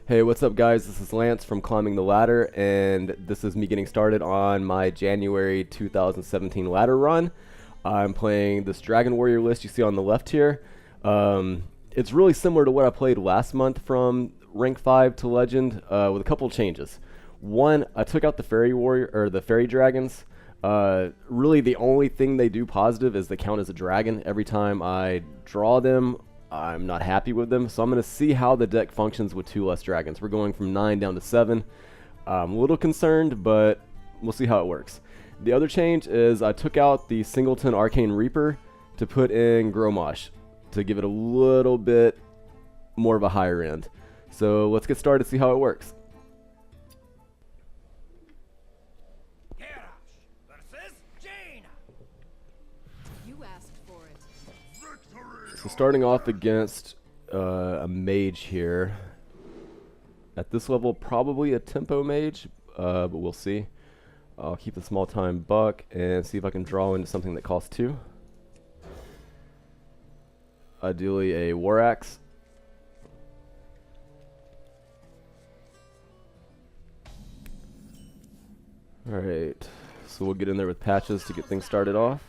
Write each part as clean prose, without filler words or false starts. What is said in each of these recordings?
Hey, what's up guys? This is Lance from Climbing the Ladder, and this is me getting started on my January 2017 ladder run. I'm playing this Dragon Warrior list you see on the left here. It's really similar to what I played last month from rank 5 to legend, with a couple changes. One, I took out the fairy warrior or the fairy dragons. Really the only thing they do positive is they count as a dragon. Every time I draw them, I'm not happy with them, so I'm going to see how the deck functions with 2 less dragons. We're going from 9 down to 7. I'm a little concerned, but we'll see how it works. The other change is I took out the Singleton Arcane Reaper to put in Gromosh to give it a little bit more of a higher end. So let's get started, see how it works. So starting off against a mage here. At this level, probably a tempo mage, but we'll see. I'll keep the small time buck and see if I can draw into something that costs 2. Ideally a war axe. Alright, so we'll get in there with patches to get things started off.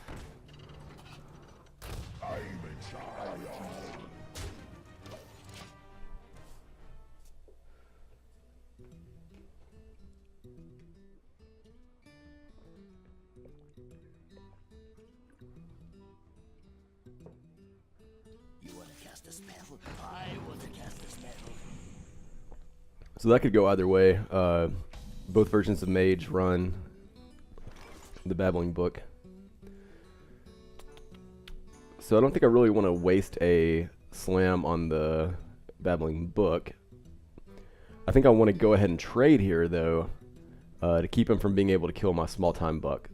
So that could go either way. Both versions of Mage run the Babbling Book. So I don't think I really want to waste a slam on the Babbling Book. I think I want to go ahead and trade here, though, to keep him from being able to kill my small-time buck.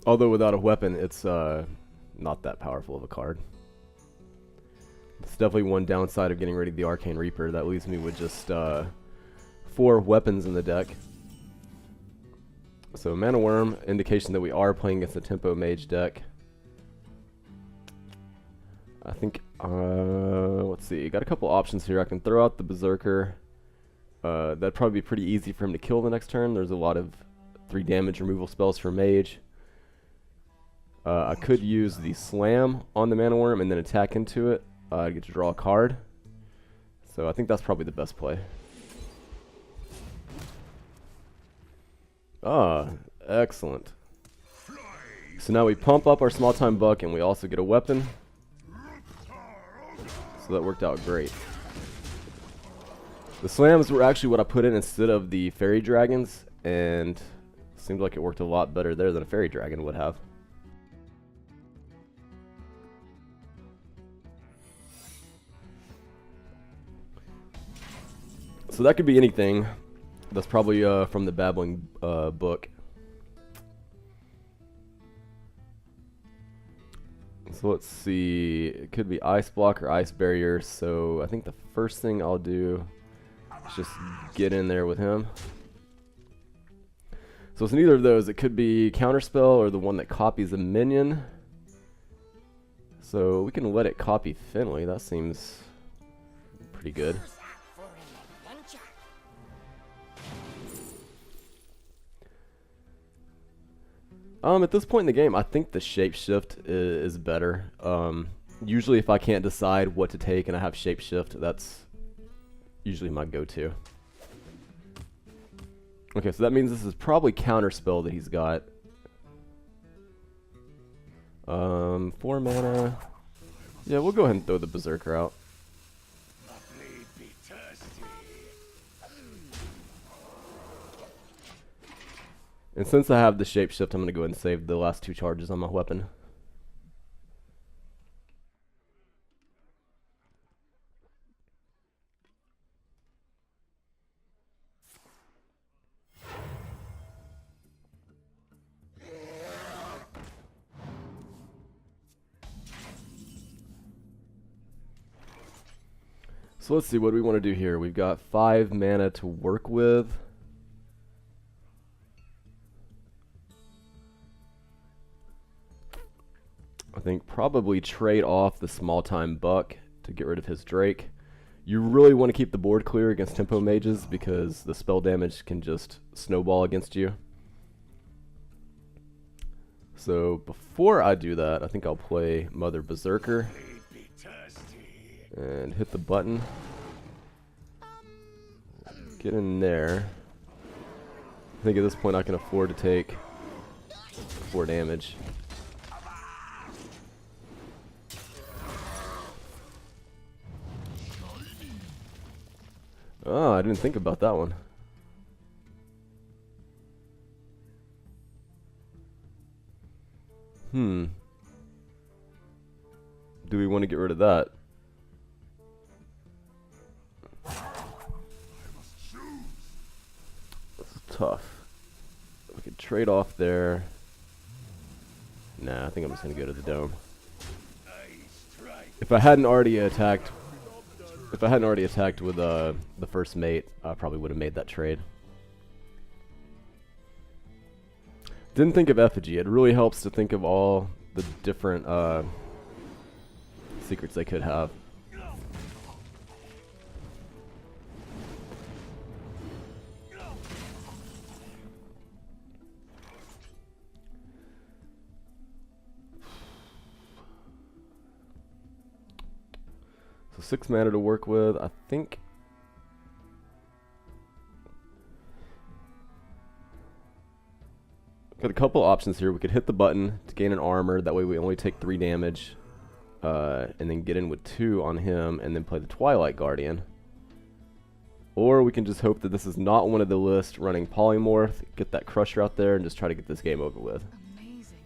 Although without a weapon, it's not that powerful of a card. It's definitely one downside of getting rid of the Arcane Reaper. That leaves me with just 4 weapons in the deck. So Mana Worm, indication that we are playing against a Tempo Mage deck. I think, let's see, got a couple options here. I can throw out the Berserker. That'd probably be pretty easy for him to kill the next turn. There's a lot of 3 damage removal spells for Mage. I could use the Slam on the Mana Worm and then attack into it. I get to draw a card. So I think that's probably the best play. Ah, excellent. So now we pump up our small time buck and we also get a weapon. So that worked out great. The slams were actually what I put in instead of the fairy dragons, and seemed like it worked a lot better there than a fairy dragon would have. So that could be anything. That's probably from the Babbling Book. So let's see. It could be Ice Block or Ice Barrier. So I think the first thing I'll do is just get in there with him. So it's neither of those. It could be Counterspell or the one that copies a minion. So we can let it copy Finley. That seems pretty good. At this point in the game, I think the Shapeshift is better. Usually if I can't decide what to take and I have Shapeshift, that's usually my go-to. Okay, so that means this is probably Counterspell that he's got. 4 mana. Yeah, we'll go ahead and throw the Berserker out. And since I have the Shapeshift, I'm going to go ahead and save the last 2 charges on my weapon. So let's see what we want to do here. We've got 5 mana to work with. I think probably trade off the small-time Buck to get rid of his Drake. You really want to keep the board clear against tempo mages because the spell damage can just snowball against you. So before I do that, I think I'll play Mother Berserker and hit the button. Get in there. I think at this point I can afford to take 4 damage. Oh, I didn't think about that one. Do we want to get rid of that? That's tough. We could trade off there. Nah, I think I'm just going to go to the dome. If I hadn't already attacked with the first mate, I probably would have made that trade. Didn't think of effigy. It really helps to think of all the different secrets they could have. So 6 mana to work with. I think got a couple options here. We could hit the button to gain an armor. That way we only take 3 damage. And then get in with 2 on him and then play the Twilight Guardian. Or we can just hope that this is not one of the list running Polymorph, get that Crusher out there and just try to get this game over with. Amazing.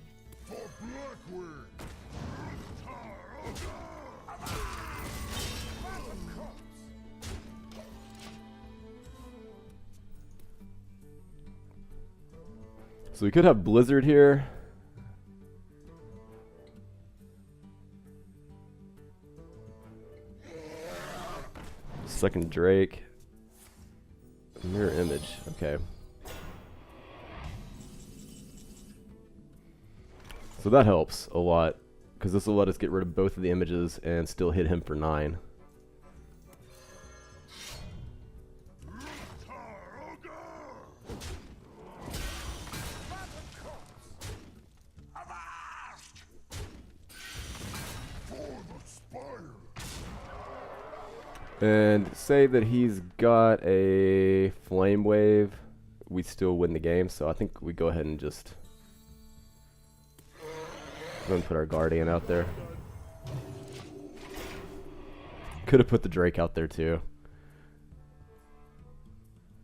So we could have Blizzard here. Second Drake. Mirror Image. Okay. So that helps a lot, because this will let us get rid of both of the images and still hit him for 9. And say that he's got a Flame Wave, we still win the game, so I think we go ahead and just go and put our Guardian out there. Could have put the Drake out there too.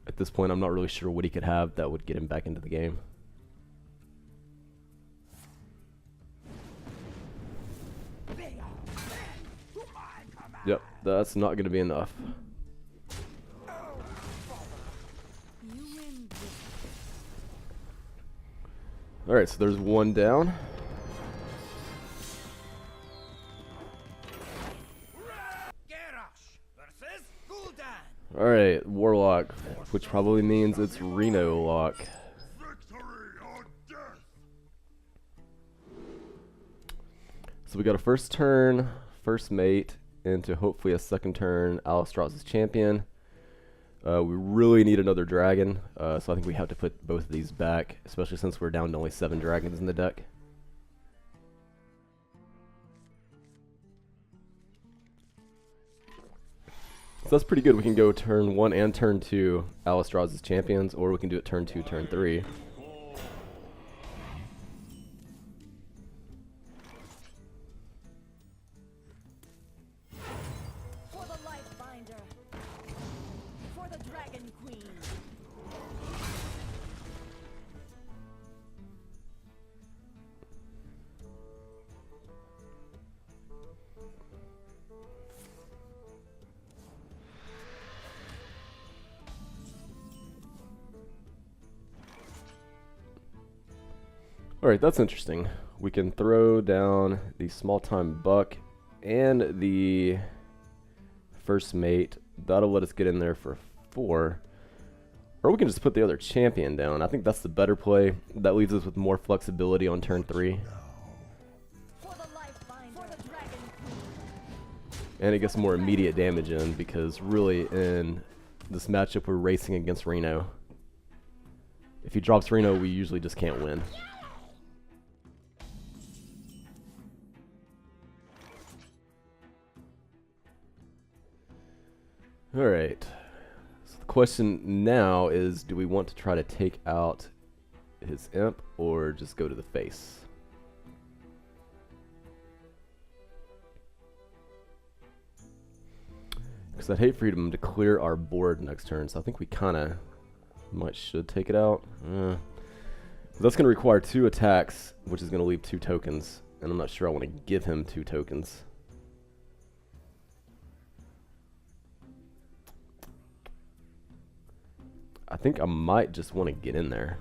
At this point I'm not really sure what he could have that would get him back into the game. Yep, that's not going to be enough. Alright, so there's 1 down. Alright, Warlock, which probably means it's Reno Lock. So we got a first turn, first mate, into hopefully a second turn Alistraz's champion. We really need another dragon, so I think we have to put both of these back, especially since we're down to only 7 dragons in the deck. So that's pretty good. We can go turn 1 and turn 2 Alistraz's champions, or we can do it turn 2, turn 3. Alright, that's interesting. We can throw down the small-time Buck and the first mate. That'll let us get in there for 4. Or we can just put the other champion down. I think that's the better play. That leaves us with more flexibility on turn 3. And it gets more immediate damage in, because really in this matchup we're racing against Reno. If he drops Reno, we usually just can't win. Alright. So the question now is, do we want to try to take out his imp or just go to the face? Because I'd hate for him to clear our board next turn, so I think we kind of should take it out. That's going to require 2 attacks, which is going to leave 2 tokens, and I'm not sure I want to give him 2 tokens. I think I might just want to get in there.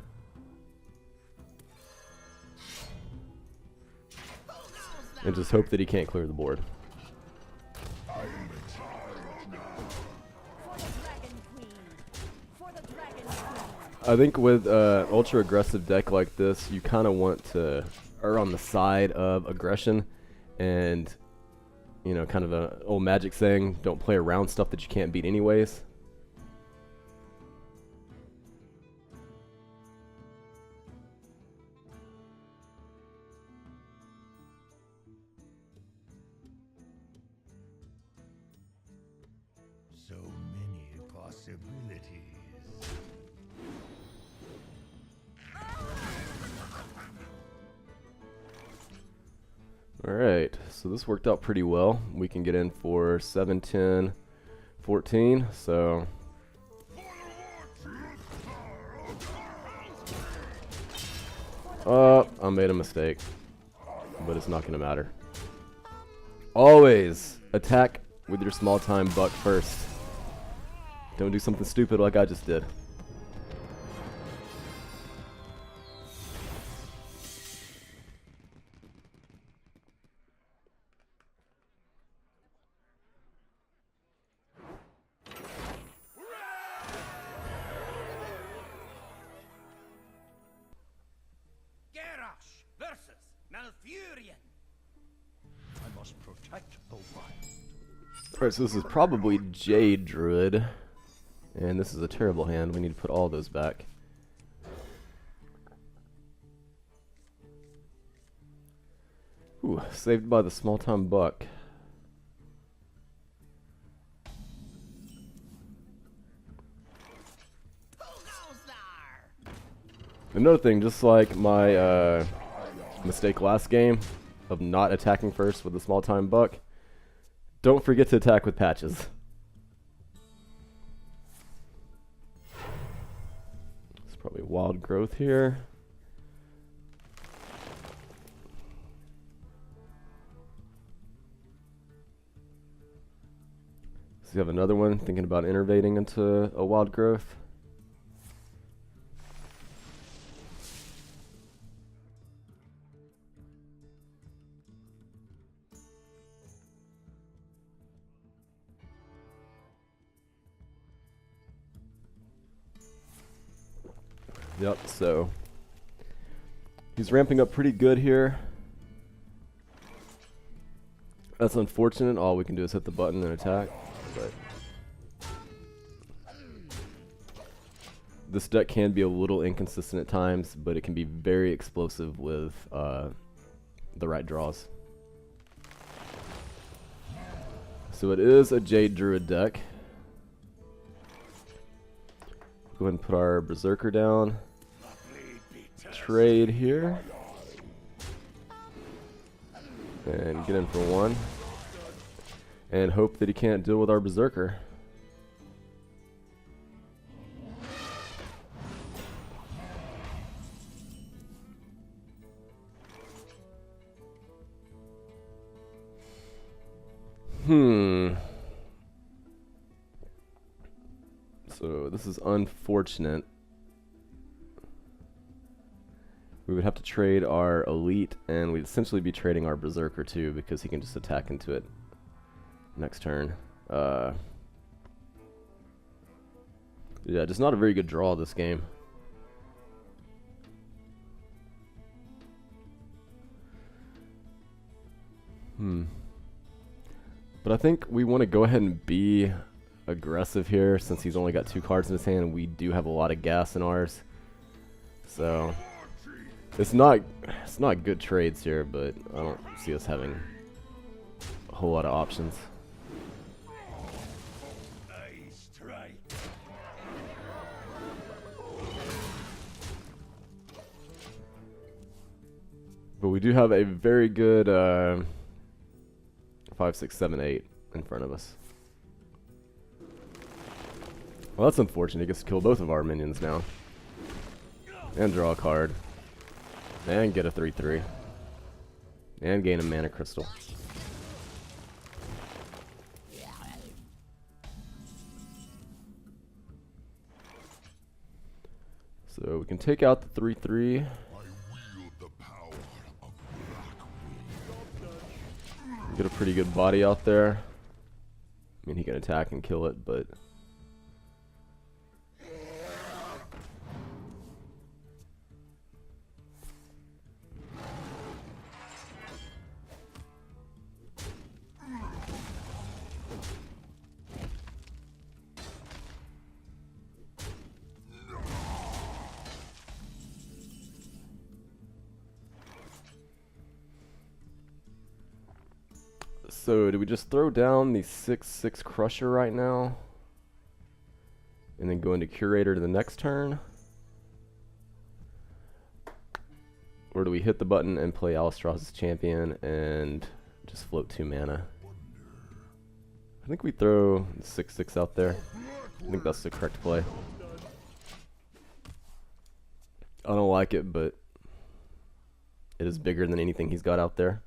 And just hope that he can't clear the board. I think with ultra aggressive deck like this, you kind of want to err on the side of aggression, and you know, kind of an old Magic saying, don't play around stuff that you can't beat anyways. So many possibilities. Alright, so this worked out pretty well. We can get in for 7, 10, 14, so... I made a mistake, but it's not going to matter. Always attack with your small time buck first. Don't do something stupid like I just did. I must protect the wild. Alright, so this is probably Jade Druid. And this is a terrible hand. We need to put all those back. Ooh, saved by the small time buck. Another thing, just like my mistake last game of not attacking first with the small time buck, don't forget to attack with patches. It's probably wild growth here. So you have another one thinking about innervating into a wild growth. Yep, so he's ramping up pretty good here. That's unfortunate. All we can do is hit the button and attack. But this deck can be a little inconsistent at times, but it can be very explosive with the right draws. So it is a Jade Druid deck. Go ahead and put our Berserker down. Trade here. And get in for 1. And hope that he can't deal with our Berserker. So this is unfortunate. We would have to trade our Elite, and we'd essentially be trading our Berserker too, because he can just attack into it next turn. Yeah, just not a very good draw this game. But But I think we want to go ahead and be aggressive here since he's only got 2 cards in his hand and we do have a lot of gas in ours. So it's not good trades here, but I don't see us having a whole lot of options. But we do have a very good 5, 6, 7, 8 in front of us. Well, that's unfortunate. He gets to kill both of our minions now. And draw a card. And get a 3/3. And gain a mana crystal. So we can take out the 3/3. Get a pretty good body out there. I mean, he can attack and kill it, but so do we just throw down the 6/6 Crusher right now? And then go into Curator to the next turn? Or do we hit the button and play Alistros's Champion and just float 2 mana? I think we throw 6/6 out there. I think that's the correct play. I don't like it, but it is bigger than anything he's got out there.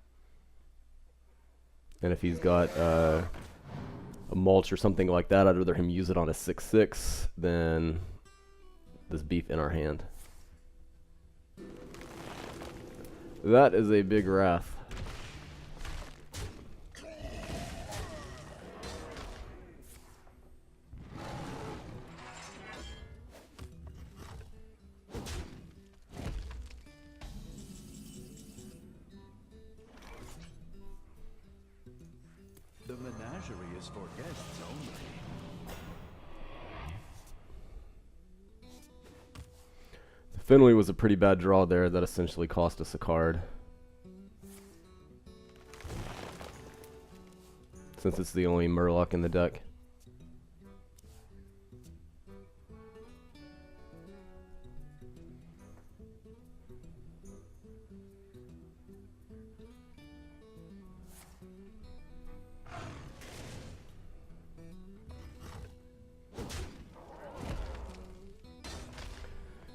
And if he's got a mulch or something like that, I'd rather him use it on a 6/6 than this beef in our hand. That is a big wrath. The menagerie is for guests only. Finley was a pretty bad draw there that essentially cost us a card. Since it's the only Murloc in the deck.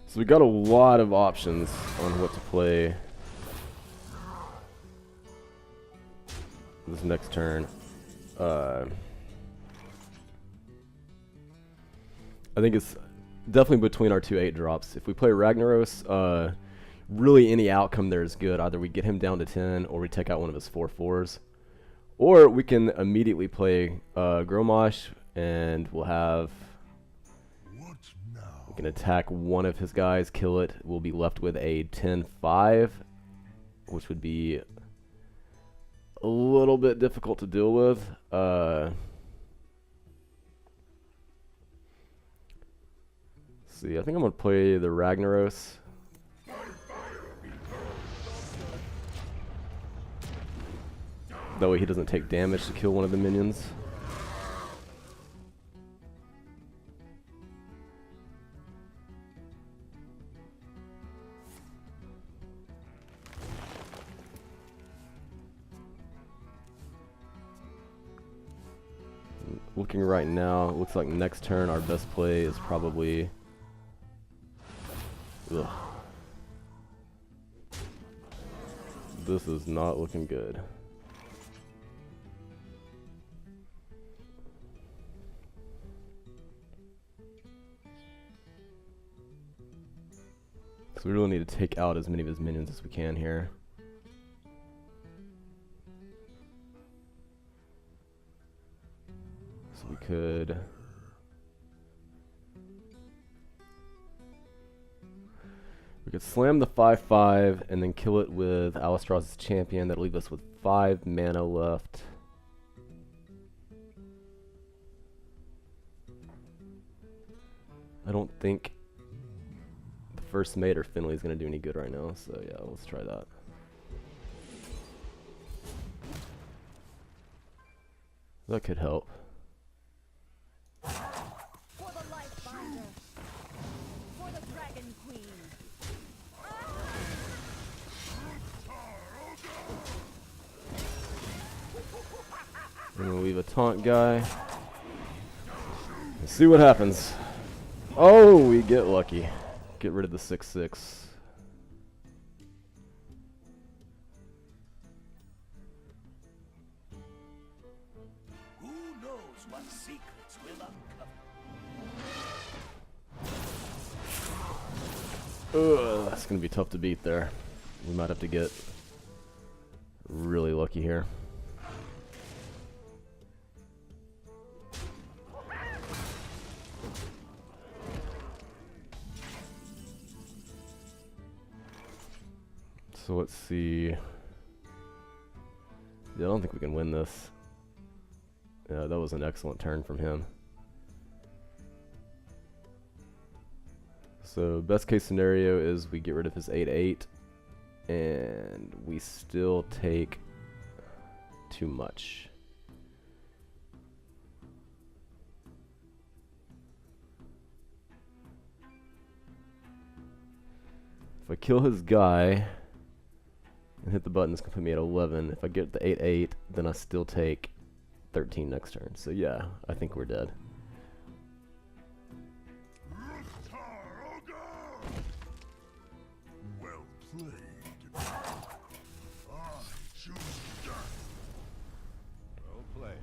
So we got a lot of options on what to play this next turn. I think it's definitely between our 2 8-drops. If we play Ragnaros, really any outcome there is good. Either we get him down to 10 or we take out one of his 4/4s. Or we can immediately play Gromosh and we'll have... can attack one of his guys, kill it. We'll be left with a 10/5, which would be a little bit difficult to deal with. See, I think I'm going to play the Ragnaros. That way he doesn't take damage to kill one of the minions. Looking right now, it looks like next turn our best play is probably... Ugh. This is not looking good. So we really need to take out as many of his minions as we can here. So we could... We could slam the 5/5 and then kill it with Alistros's Champion. That'll leave us with 5 mana left. I don't think the first mate or Finley is going to do any good right now, so yeah, let's try that. That could help. For the life binder. For the dragon queen. And we'll leave a taunt guy. Let's see what happens. Oh, we get lucky. Get rid of the 6/6. Who knows what secrets will uncover? Ugh, that's gonna be tough to beat there. We might have to get really lucky here. So let's see. Yeah, I don't think we can win this. Yeah, that was an excellent turn from him. So best case scenario is we get rid of his 8/8 and we still take too much. If I kill his guy and hit the button, it's gonna put me at 11. If I get the 8/8, then I still take 13 next turn. So yeah, I think we're dead. Well played. I choose death. Well played.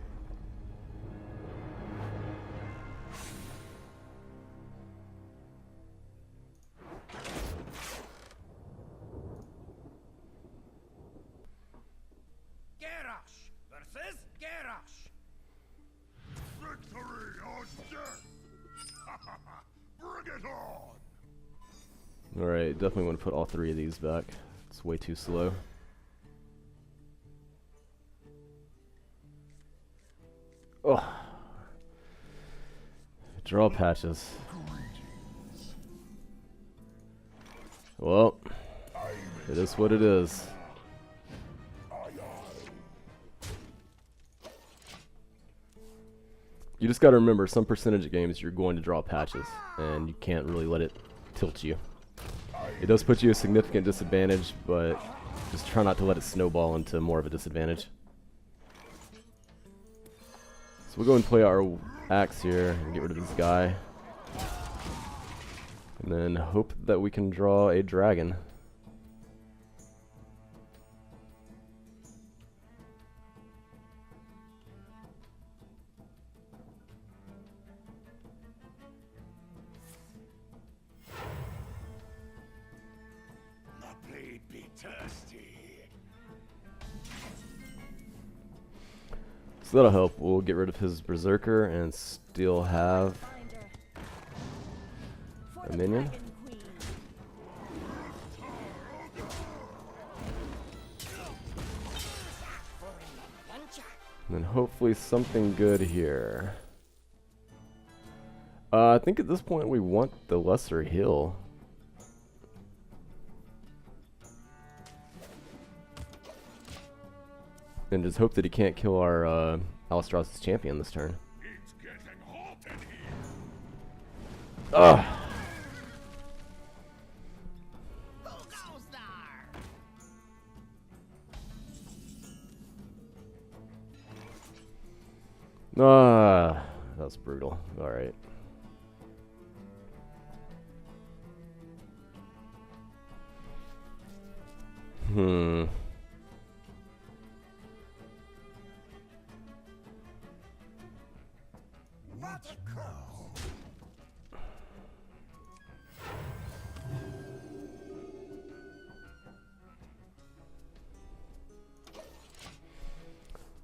Garrosh versus Garrosh. Victory or death. Bring it on. Alright, definitely want to put all three of these back. It's way too slow. Oh. Draw patches. Well, it is what it is. You just gotta remember, some percentage of games you're going to draw patches, and you can't really let it tilt you. It does put you at a significant disadvantage, but just try not to let it snowball into more of a disadvantage. So we'll go and play our axe here and get rid of this guy. And then hope that we can draw a dragon. My blade be thirsty. So that'll help. We'll get rid of his berserker and still have Binder. For a the minion. dragon queen. And then hopefully something good here. I think at this point we want the lesser heal. And just hope that he can't kill our Alistraz's champion this turn. It's getting hot in here. Ugh! Who goes there? Ah, that's brutal. Alright. Hmm. What now?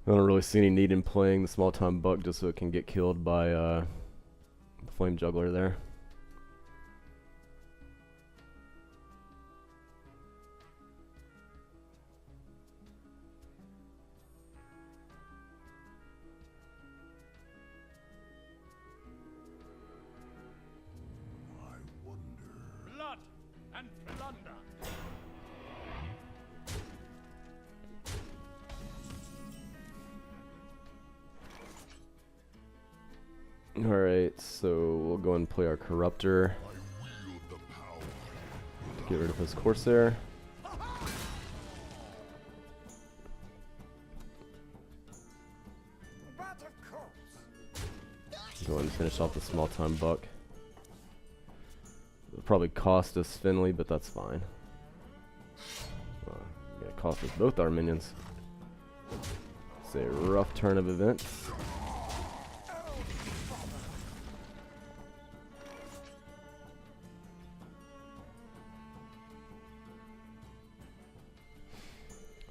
I don't really see any need in playing the small time buck just so it can get killed by the flame juggler there. Alright, so we'll go and play our Corruptor. Get rid of his Corsair. Go and finish off the small time buck. It'll probably cost us Finley, but that's fine. Yeah, it cost us both our minions. It's a rough turn of events.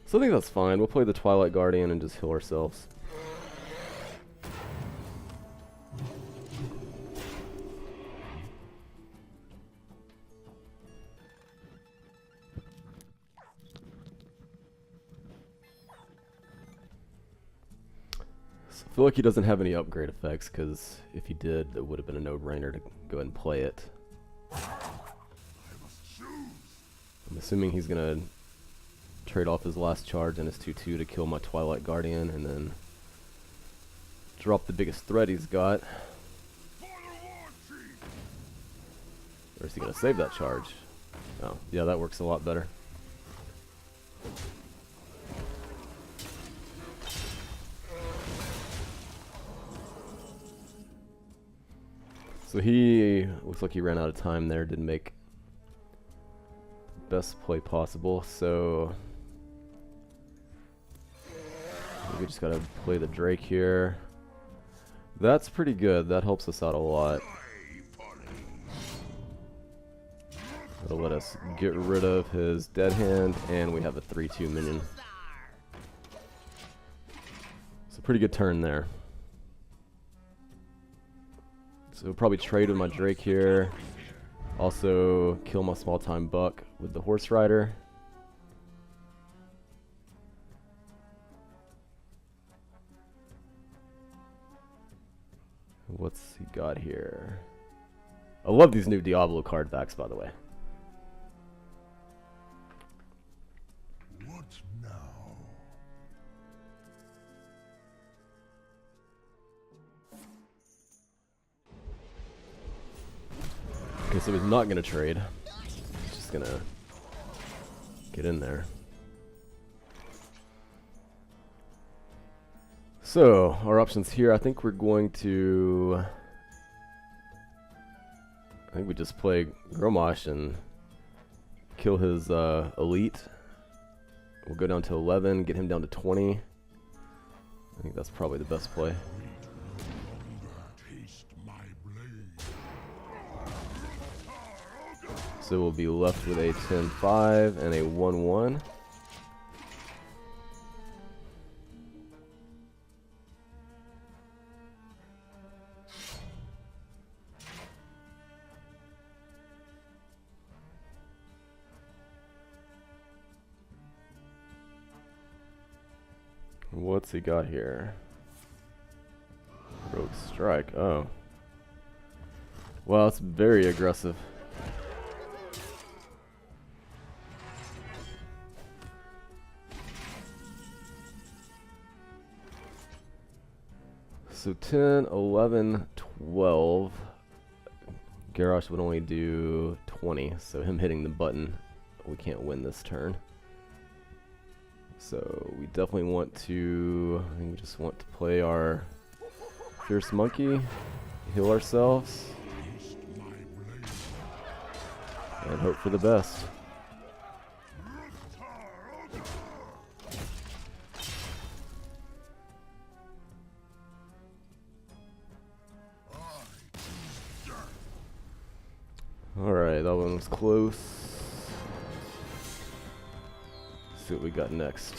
So I think that's fine. We'll play the Twilight Guardian and just heal ourselves. I feel like he doesn't have any upgrade effects, because if he did, it would have been a no-brainer to go ahead and play it. I'm assuming he's going to trade off his last charge and his 2/2 to kill my Twilight Guardian, and then drop the biggest threat he's got. Or is he going to save that charge? Oh, yeah, that works a lot better. So he looks like he ran out of time there, didn't make the best play possible, so we just gotta play the Drake here. That's pretty good, that helps us out a lot. That'll let us get rid of his dead hand, and we have a 3/2 minion. It's a pretty good turn there. So we'll probably trade with my Drake here. Also kill my small time buck with the Horse Rider. What's he got here? I love these new Diablo card backs, by the way. What now? Okay, so he's not going to trade. He's just going to get in there. So, our options here, I think we're going to... I think we just play Gromosh and kill his elite. We'll go down to 11, get him down to 20. I think that's probably the best play. So we'll be left with a 10-5 and a 1-1. What's he got here? Rogue Strike. Oh. Well, it's very aggressive. So 10, 11, 12. Garrosh would only do 20, so him hitting the button, we can't win this turn. So we definitely want to, I think we just want to play our Fierce Monkey, heal ourselves, and hope for the best. Alright, that one was close. See what we got next.